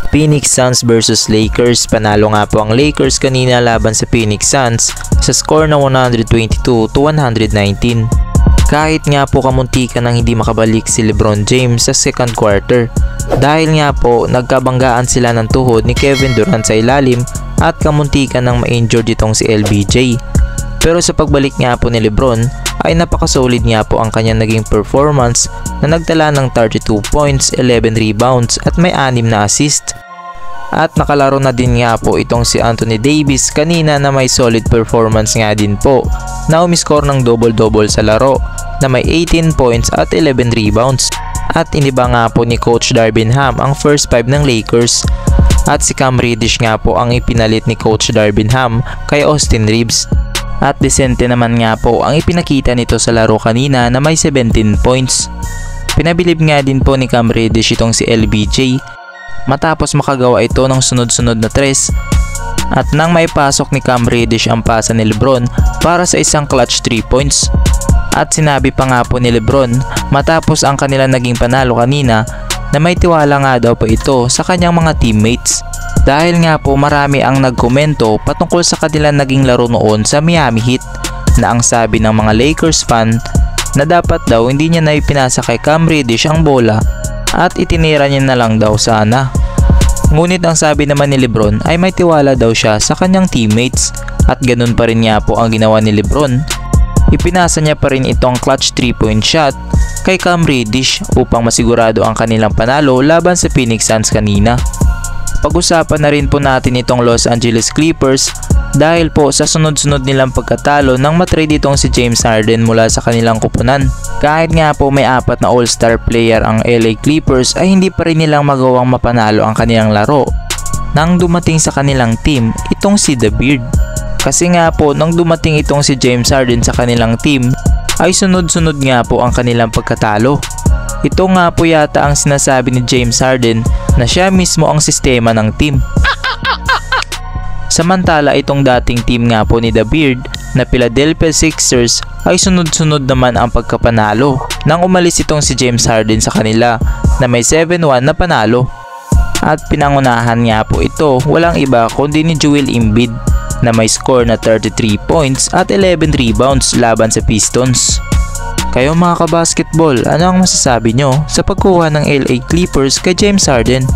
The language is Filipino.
Phoenix Suns versus Lakers. Panalo nga po ang Lakers kanina laban sa Phoenix Suns sa score na 122-119. Kahit nga po kamuntikan nang hindi makabalik si LeBron James sa second quarter. Dahil nga po nagkabanggaan sila ng tuhod ni Kevin Durant sa ilalim at kamuntikan nang ma-injured itong si LBJ. Pero sa pagbalik nga po ni LeBron ay napakasolid nga po ang kanyang naging performance na nagtala ng 32 points, 11 rebounds at may 6 na assist. At nakalaro na din nga po itong si Anthony Davis kanina na may solid performance nga din po na umiscore ng double-double sa laro na may 18 points at 11 rebounds. At iniba nga po ni Coach Darvin Ham ang first 5 ng Lakers at si Cam Reddish nga po ang ipinalit ni Coach Darvin Ham kay Austin Reeves. At desente naman nga po ang ipinakita nito sa laro kanina na may 17 points. Pinabilib nga din po ni Cam Reddish itong si LBJ matapos makagawa ito ng sunod-sunod na tres. At nang maipasok ni Cam Reddish ang pasa ni LeBron para sa isang clutch 3 points. At sinabi pa nga po ni LeBron matapos ang kanilang naging panalo kanina na may tiwala nga daw po ito sa kanyang mga teammates. Dahil nga po marami ang nagkomento patungkol sa kanilang naging laro noon sa Miami Heat na ang sabi ng mga Lakers fan na dapat daw hindi niya na ipinasa kay Cam Reddish ang bola at itinira niya na lang daw sana. Ngunit ang sabi naman ni LeBron ay may tiwala daw siya sa kanyang teammates at ganun pa rin nga po ang ginawa ni LeBron. Ipinasa niya pa rin itong clutch 3-point shot kay Cam Reddish upang masigurado ang kanilang panalo laban sa Phoenix Suns kanina. Pag-usapan na rin po natin itong Los Angeles Clippers dahil po sa sunod-sunod nilang pagkatalo nang matrade itong si James Harden mula sa kanilang kupunan. Kahit nga po may 4 na all-star player ang LA Clippers ay hindi pa rin nilang magawang mapanalo ang kanilang laro nang dumating sa kanilang team itong si The Beard. Kasi nga po nang dumating itong si James Harden sa kanilang team ay sunod-sunod nga po ang kanilang pagkatalo. Ito nga po yata ang sinasabi ni James Harden na siya mismo ang sistema ng team. Samantala itong dating team nga po ni The Beard na Philadelphia Sixers ay sunod-sunod naman ang pagkapanalo nang umalis itong si James Harden sa kanila na may 7-1 na panalo. At pinangunahan nga po ito walang iba kundi ni Joel Embiid na may score na 33 points at 11 rebounds laban sa Pistons. Kayo mga kabasketball, ano ang masasabi nyo sa pagkuha ng LA Clippers kay James Harden?